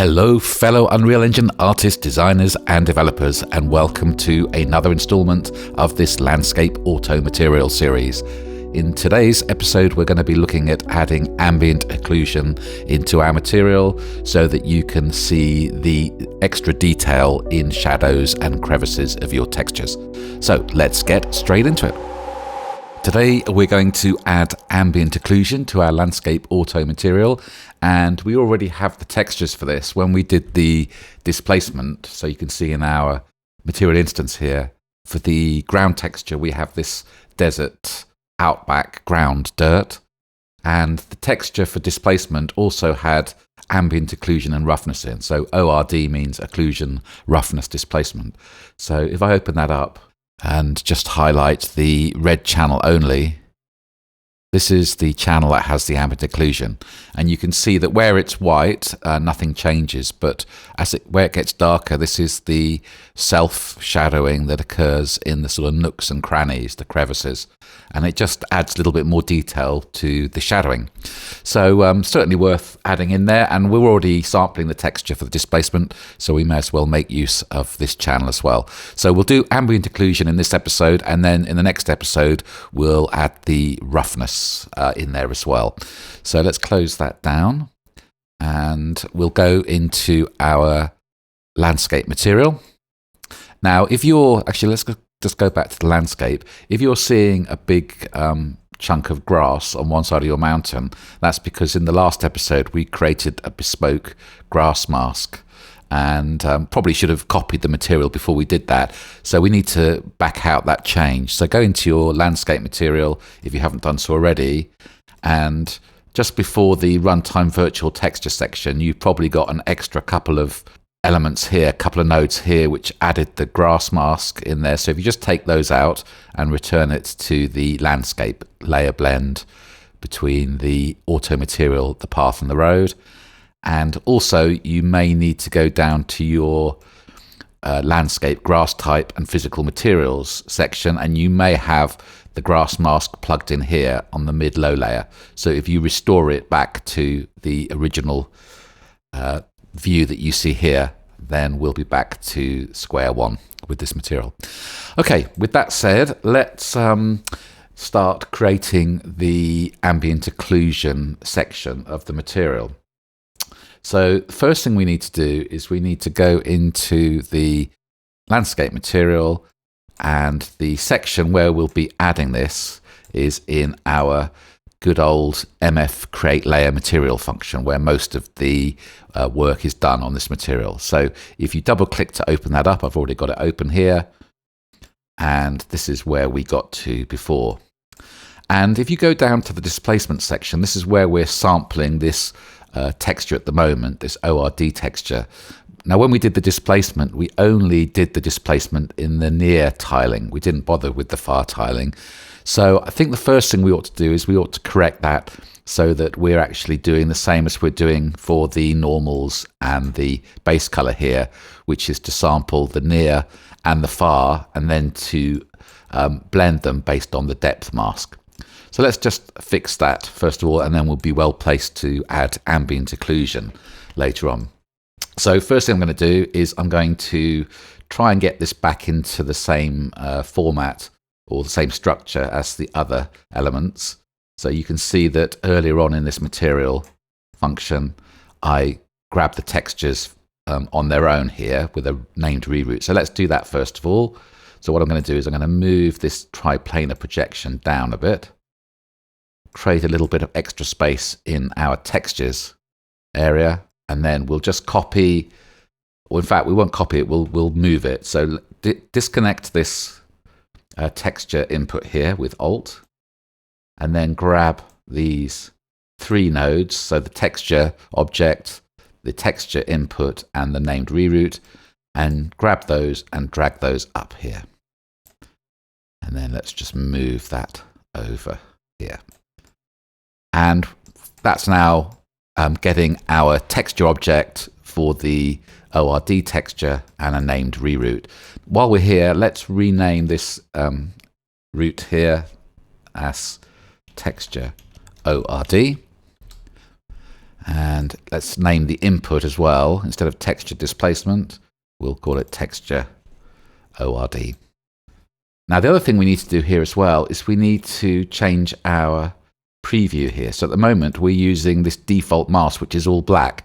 Hello fellow Unreal Engine artists, designers and developers, and welcome to another installment of this Landscape Auto Material series. In today's episode we're going to be looking at adding ambient occlusion into our material so that you can see the extra detail in shadows and crevices of your textures. So let's get straight into it. Today we're going to add ambient occlusion to our Landscape Auto material, and we already have the textures for this when we did the displacement. So you can see in our material instance here, for the ground texture we have this desert outback ground dirt, and the texture for displacement also had ambient occlusion and roughness in. So ORD means occlusion, roughness, displacement. So if I open that up and just highlight the red channel only, this is the channel that has the ambient occlusion, and you can see that where it's white nothing changes, but where it gets darker, this is the self-shadowing that occurs in the sort of nooks and crannies, the crevices, and it just adds a little bit more detail to the shadowing. So certainly worth adding in there, and we're already sampling the texture for the displacement, so we may as well make use of this channel as well. So we'll do ambient occlusion in this episode, and then in the next episode we'll add the roughness in there as well. So let's close that down and we'll go into our landscape material. Now if you're, just go back to the landscape. If you're seeing a big chunk of grass on one side of your mountain, that's because in the last episode we created a bespoke grass mask, and probably should have copied the material before we did that. So we need to back out that change. So go into your landscape material if you haven't done so already, and just before the runtime virtual texture section, you've probably got an extra couple of elements here, a couple of nodes here, which added the grass mask in there. So if you just take those out and return it to the landscape layer blend between the auto material, the path and the road. And also you may need to go down to your landscape grass type and physical materials section, and you may have the grass mask plugged in here on the mid-low layer. So if you restore it back to the original view that you see here, then we'll be back to square one with this material. Okay, with that said, let's start creating the ambient occlusion section of the material. So the first thing we need to do is we need to go into the landscape material, and the section where we'll be adding this is in our good old MF create layer material function, where most of the work is done on this material. So if you double click to open that up, I've already got it open here, and this is where we got to before. And if you go down to the displacement section, this is where we're sampling this texture at the moment, this ORD texture. Now when we did the displacement, we only did the displacement in the near tiling. We didn't bother with the far tiling. So I think the first thing we ought to do is we ought to correct that so that we're actually doing the same as we're doing for the normals and the base color here, which is to sample the near and the far, and then to blend them based on the depth mask. So let's just fix that first of all, and then we'll be well placed to add ambient occlusion later on. So first thing I'm going to do is I'm going to try and get this back into the same format or the same structure as the other elements. So you can see that earlier on in this material function, I grabbed the textures on their own here with a named reroute. So let's do that first of all. So what I'm going to do is I'm going to move this triplanar projection down a bit, create a little bit of extra space in our textures area, and then we'll just copy, or in fact we won't copy it, we'll move it. So disconnect this texture input here with Alt, and then grab these three nodes, so the texture object, the texture input and the named reroute, and grab those and drag those up here. And then let's just move that over here. And that's now getting our texture object for the ORD texture and a named reroute. While we're here, let's rename this route here as texture ORD. And let's name the input as well. Instead of texture displacement, we'll call it texture ORD. Now, the other thing we need to do here as well is we need to change our preview here. So at the moment, we're using this default mask, which is all black.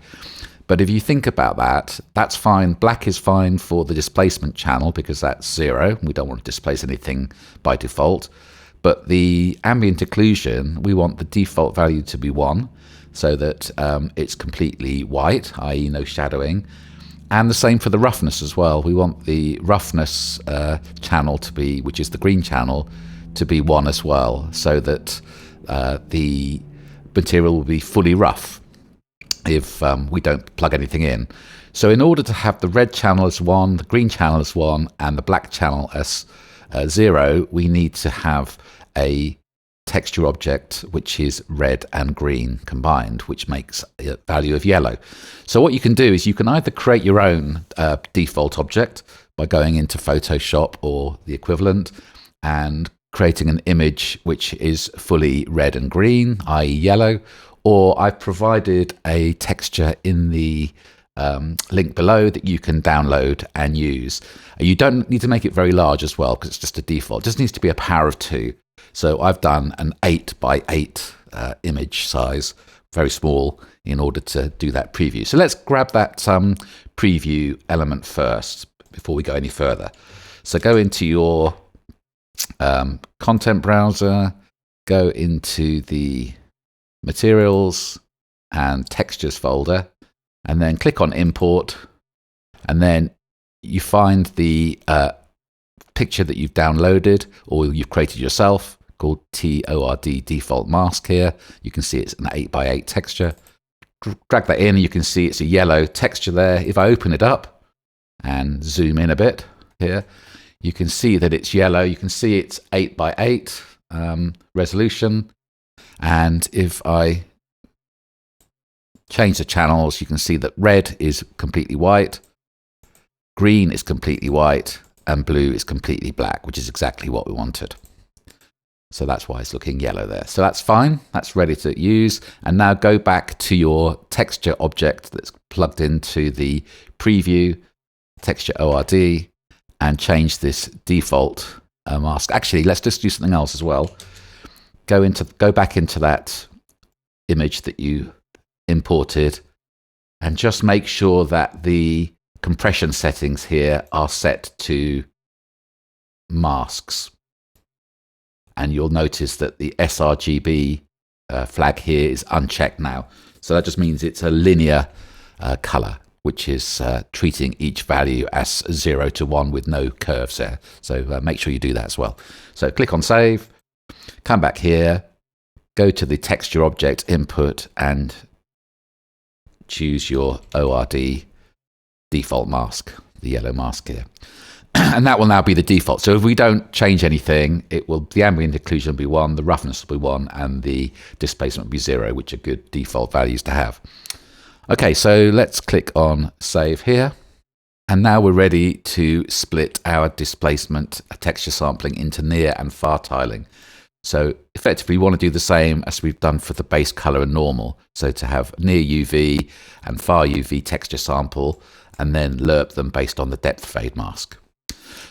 But if you think about that, that's fine. Black is fine for the displacement channel because that's 0. We don't want to displace anything by default. But the ambient occlusion, we want the default value to be 1 so that it's completely white, i.e. no shadowing. And the same for the roughness as well. We want the roughness channel to be, which is the green channel, to be 1 as well, so that the material will be fully rough if we don't plug anything in. So in order to have the red channel as 1, the green channel as 1, and the black channel as 0, we need to have a texture object which is red and green combined, which makes a value of yellow. So what you can do is you can either create your own default object by going into Photoshop or the equivalent and creating an image which is fully red and green, i.e. yellow, or I've provided a texture in the link below that you can download and use. You don't need to make it very large as well because it's just a default. It just needs to be a power of 2. So I've done an 8x8 image size, very small, in order to do that preview. So let's grab that preview element first before we go any further. So go into your content browser, go into the materials and textures folder, and then click on import, and then you find the picture that you've downloaded or you've created yourself called TORD default mask here. You can see it's an 8x8 texture. Drag that in and you can see it's a yellow texture there. If I open it up and zoom in a bit here, you can see that it's yellow. You can see it's 8x8 resolution. And if I change the channels, you can see that red is completely white, green is completely white, and blue is completely black, which is exactly what we wanted. So that's why it's looking yellow there. So that's fine. That's ready to use. And now go back to your texture object that's plugged into the preview, texture ORD, and change this default mask. Actually, let's just do something else as well. Go back into that image that you imported and just make sure that the compression settings here are set to masks. And you'll notice that the sRGB flag here is unchecked now. So that just means it's a linear color, which is treating each value as 0 to 1 with no curves there. So make sure you do that as well. So click on save, come back here, go to the texture object input and choose your ORD default mask, the yellow mask here. And that will now be the default. So if we don't change anything, the ambient occlusion will be 1, the roughness will be 1, and the displacement will be 0, which are good default values to have. Okay, so let's click on save here. And now we're ready to split our displacement texture sampling into near and far tiling. So effectively, we want to do the same as we've done for the base color and normal. So to have near UV and far UV texture sample, and then lerp them based on the depth fade mask.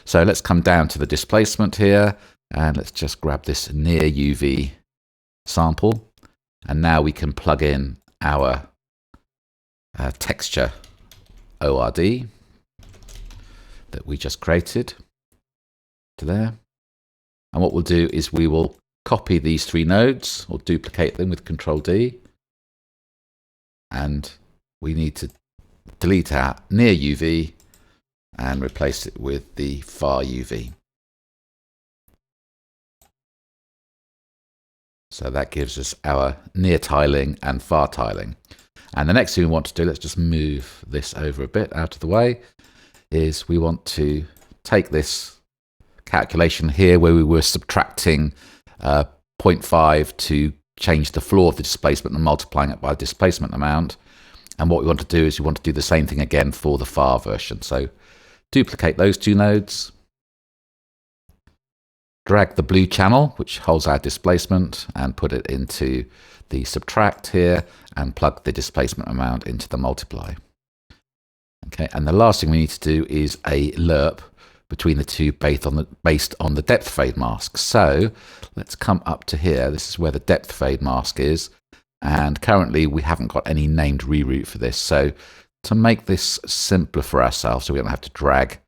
So let's come down to the displacement here, and let's just grab this near UV sample. And now we can plug in our texture ORD that we just created to there. And what we'll do is we will copy these 3 nodes or duplicate them with Control D. And we need to delete our near UV and replace it with the far UV. So that gives us our near tiling and far tiling. And the next thing we want to do, let's just move this over a bit out of the way, is we want to take this calculation here where we were subtracting 0.5 to change the floor of the displacement and multiplying it by the displacement amount. And what we want to do is we want to do the same thing again for the far version. So duplicate those 2 nodes, drag the blue channel, which holds our displacement, and put it into the subtract here, and plug the displacement amount into the multiply. Okay, and the last thing we need to do is a lerp between the two based on the depth fade mask. So let's come up to here. This is where the depth fade mask is. And currently we haven't got any named reroute for this. So to make this simpler for ourselves, so we don't have to drag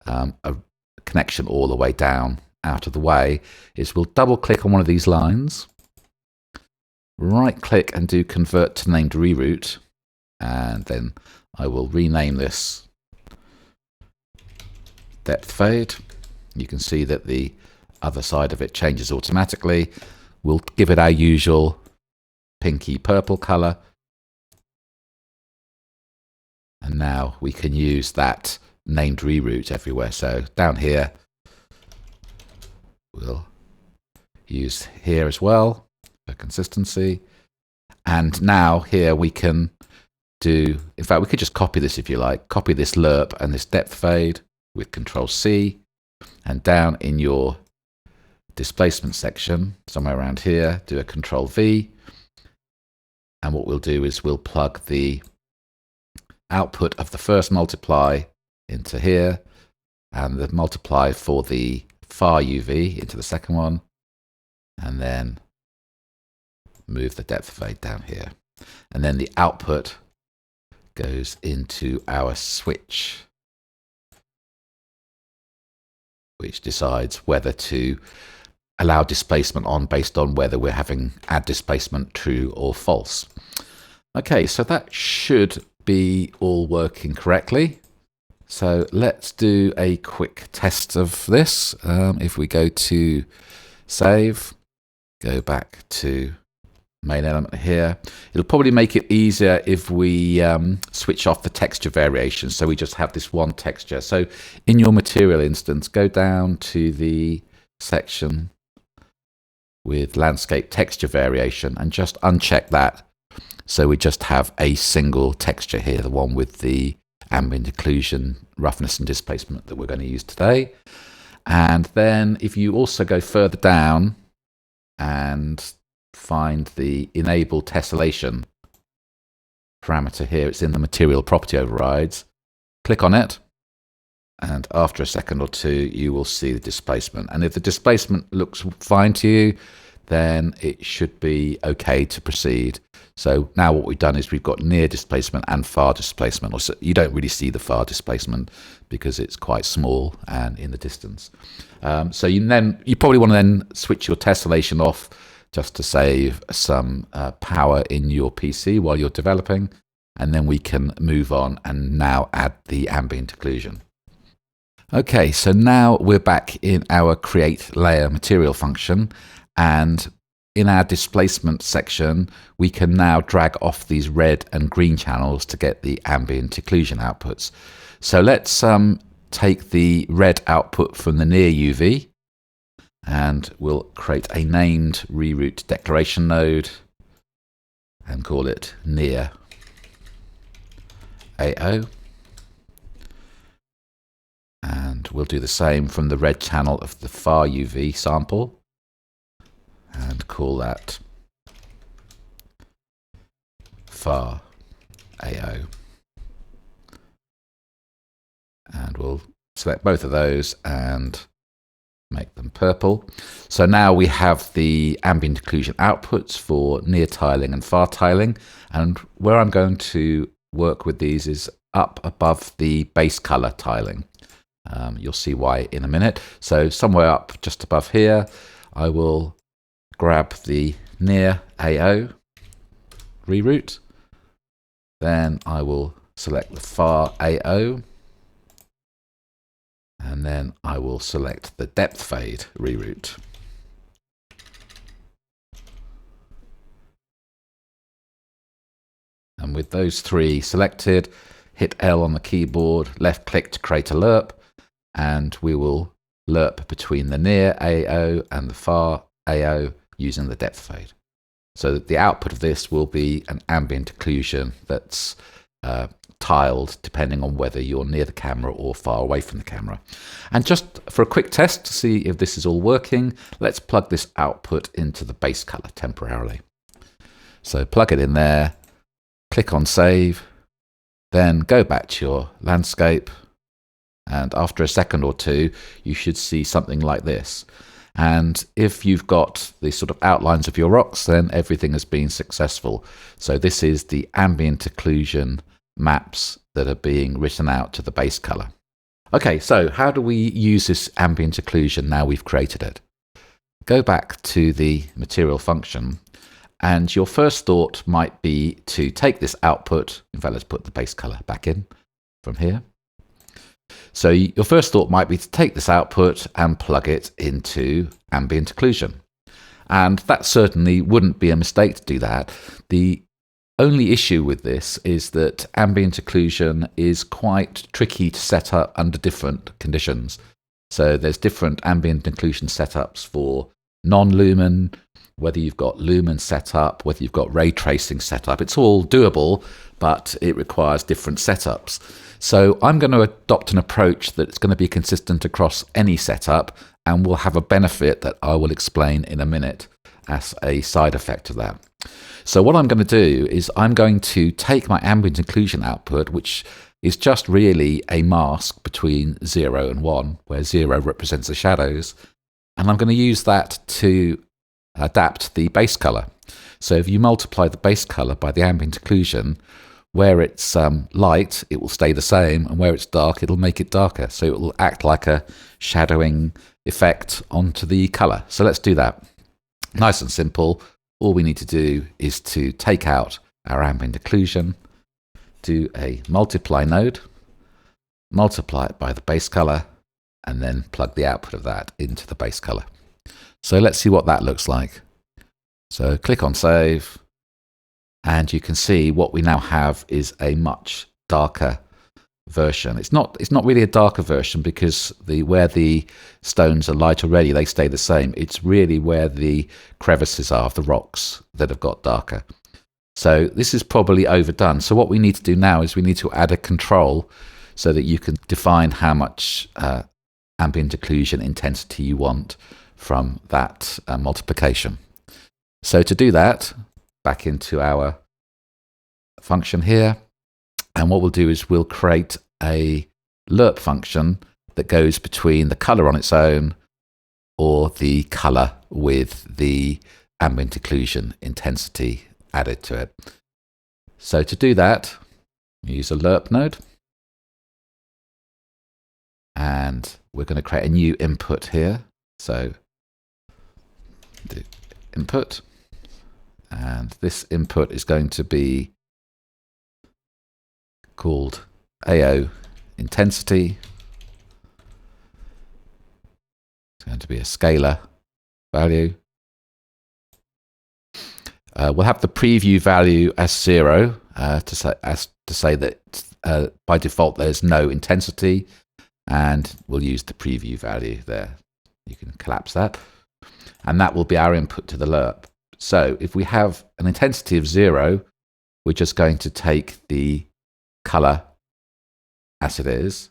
a connection all the way down out of the way, is we'll double click on one of these lines, right click and do convert to named reroute. And then I will rename this depth fade. You can see that the other side of it changes automatically. We'll give it our usual pinky purple color. And now we can use that named reroute everywhere. So down here, we'll use here as well for consistency. And now here we can do, in fact, we could just copy this if you like, copy this lerp and this depth fade with Control C, and down in your displacement section, somewhere around here, do a Control V. And what we'll do is we'll plug the output of the first multiply into here, and the multiply for the far UV into the second one, and then move the depth fade down here. And then the output goes into our switch, which decides whether to allow displacement on based on whether we're having add displacement true or false. Okay, so that should be all working correctly. So let's do a quick test of this. If we go to save, go back to main element here, it'll probably make it easier if we switch off the texture variation, so we just have this one texture. So in your material instance, go down to the section with landscape texture variation and just uncheck that, so we just have a single texture here, the one with the ambient occlusion, roughness and displacement that we're going to use today. And then if you also go further down and find the enable tessellation parameter here, it's in the material property overrides, click on it, and after a second or two you will see the displacement. And if the displacement looks fine to you, then it should be okay to proceed. So now what we've done is we've got near displacement and far displacement. Also, you don't really see the far displacement because it's quite small and in the distance. So you probably want to then switch your tessellation off just to save some power in your PC while you're developing, and then we can move on and now add the ambient occlusion. Okay, so now we're back in our create layer material function, and in our displacement section we can now drag off these red and green channels to get the ambient occlusion outputs. So let's take the red output from the near UV, and we'll create a named reroute declaration node and call it near AO. And we'll do the same from the red channel of the far UV sample and call that far AO. And we'll select both of those and make them purple. So now we have the ambient occlusion outputs for near tiling and far tiling, and where I'm going to work with these is up above the base color tiling. You'll see why in a minute. So somewhere up just above here, I will grab the near AO reroute, then I will select the far AO, and then I will select the depth fade reroute. And with those three selected, hit L on the keyboard, left click to create a lerp, and we will lerp between the near AO and the far AO using the depth fade. So that the output of this will be an ambient occlusion that's tiled depending on whether you're near the camera or far away from the camera. And just for a quick test to see if this is all working, let's plug this output into the base color temporarily. So plug it in there, click on save, then go back to your landscape, and after a second or two you should see something like this. And if you've got the sort of outlines of your rocks, then everything has been successful. So this is the ambient occlusion maps that are being written out to the base color. Okay, so how do we use this ambient occlusion now we've created it? Go back to the material function, and your first thought might be to take this output. In fact, let's put the base color back in from here. So your first thought might be to take this output and plug it into ambient occlusion. And that certainly wouldn't be a mistake to do that. The only issue with this is that ambient occlusion is quite tricky to set up under different conditions. So there's different ambient occlusion setups for non-lumen, whether you've got lumen set up, whether you've got ray tracing set up. It's all doable, but it requires different setups. So I'm going to adopt an approach that's going to be consistent across any setup and will have a benefit that I will explain in a minute as a side effect of that. So what I'm going to do is I'm going to take my ambient occlusion output, which is just really a mask between 0 and 1, where 0 represents the shadows, and I'm going to use that to adapt the base color. So if you multiply the base color by the ambient occlusion, where it's light, it will stay the same, and where it's dark, it'll make it darker. So it will act like a shadowing effect onto the color. So let's do that. Nice and simple. All we need to do is to take out our ambient occlusion, do a multiply node, multiply it by the base color, and then plug the output of that into the base color. So let's see what that looks like. So click on save, and you can see what we now have is a much darker version. It's not really a darker version because where the stones are light already, they stay the same. It's really where the crevices are of the rocks that have got darker. So this is probably overdone. So what we need to do now is we need to add a control so that you can define how much ambient occlusion intensity you want from that multiplication. So to do that, back into our function here, and what we'll do is we'll create a lerp function that goes between the color on its own or the color with the ambient occlusion intensity added to it. So to do that, use a lerp node, and we're going to create a new input here. So do input, and this input is going to be called AO intensity. It's going to be a scalar value. We'll have the preview value as 0 to say that by default there's no intensity, and we'll use the preview value there. You can collapse that, and that will be our input to the lerp. So if we have an intensity of 0, we're just going to take the color as it is.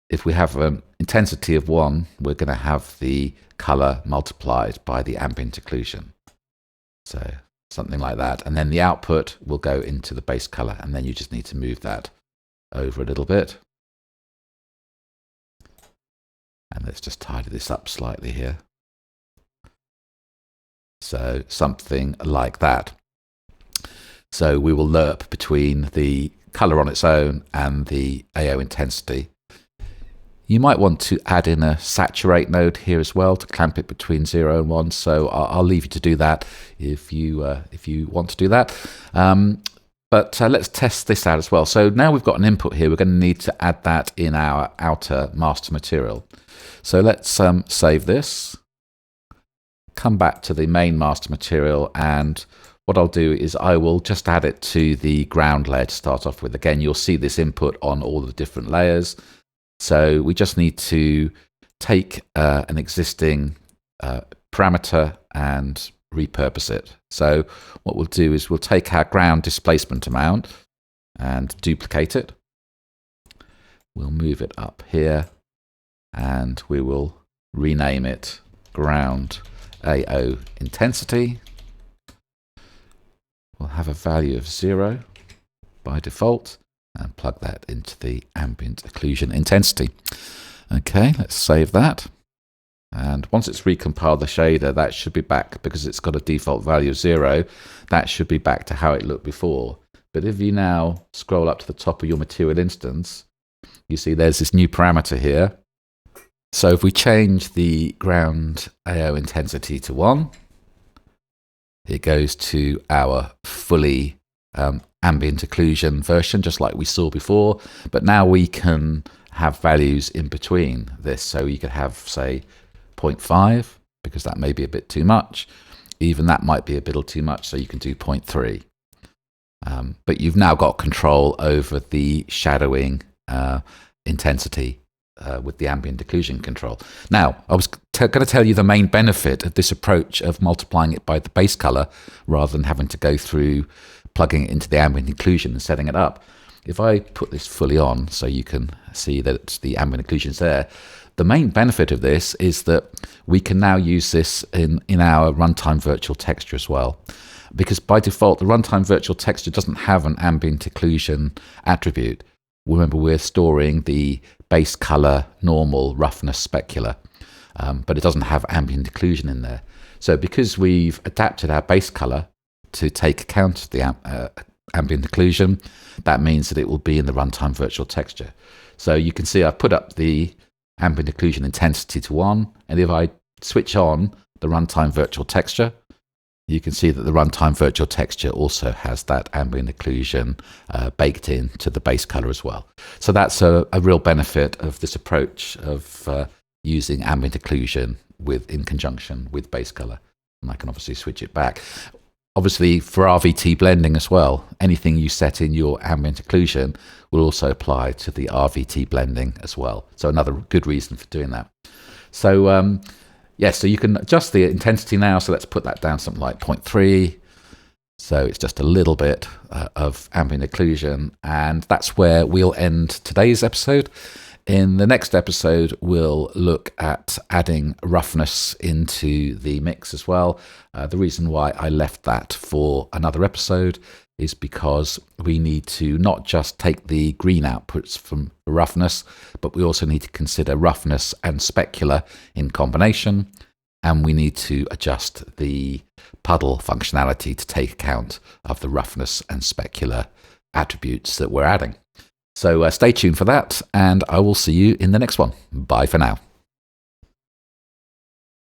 If we have an intensity of 1, we're going to have the color multiplied by the ambient occlusion. So something like that. And then the output will go into the base color, and then you just need to move that over a little bit. And let's just tidy this up slightly here. So something like that. So we will lerp between the color on its own and the AO intensity. You might want to add in a saturate node here as well to clamp it between 0 and 1. So I'll leave you to do that if you want to do that. But let's test this out as well. So now we've got an input here. We're going to need to add that in our outer master material. So let's save this, come back to the main master material, and what I'll do is I will just add it to the ground layer to start off with. Again, you'll see this input on all the different layers. So we just need to take an existing parameter and repurpose it. So what we'll do is we'll take our ground displacement amount, and duplicate it. We'll move it up here and we will rename it ground AO intensity. We'll have a value of 0 by default and plug that into the ambient occlusion intensity. Okay, let's save that. And once it's recompiled the shader, that should be back, because it's got a default value of 0, that should be back to how it looked before. But if you now scroll up to the top of your material instance, you see there's this new parameter here. So if we change the ground AO intensity to 1, it goes to our fully ambient occlusion version, just like we saw before. But now we can have values in between this. So you could have, say, 0.5, because that may be a bit too much. Even that might be a bit too much, so you can do 0.3. But you've now got control over the shadowing intensity with the ambient occlusion control. Now, I was going to tell you the main benefit of this approach of multiplying it by the base color rather than having to go through plugging it into the ambient occlusion and setting it up. If I put this fully on so you can see that the ambient occlusion is there, the main benefit of this is that we can now use this in our runtime virtual texture as well. Because by default, the runtime virtual texture doesn't have an ambient occlusion attribute. Remember, we're storing the base color, normal, roughness, specular, but it doesn't have ambient occlusion in there. So because we've adapted our base color to take account of the ambient occlusion, that means that it will be in the runtime virtual texture. So you can see I've put up the ambient occlusion intensity to 1, and if I switch on the runtime virtual texture, you can see that the runtime virtual texture also has that ambient occlusion baked in to the base color as well. So that's a real benefit of this approach of using ambient occlusion in conjunction with base color. And I can obviously switch it back. Obviously, for RVT blending as well, anything you set in your ambient occlusion will also apply to the RVT blending as well. So another good reason for doing that. So yes, so you can adjust the intensity now. So let's put that down something like 0.3. So it's just a little bit of ambient occlusion. And that's where we'll end today's episode. In the next episode, we'll look at adding roughness into the mix as well. The reason why I left that for another episode is because we need to not just take the green outputs from the roughness, but we also need to consider roughness and specular in combination. And we need to adjust the puddle functionality to take account of the roughness and specular attributes that we're adding. So stay tuned for that, and I will see you in the next one. Bye for now.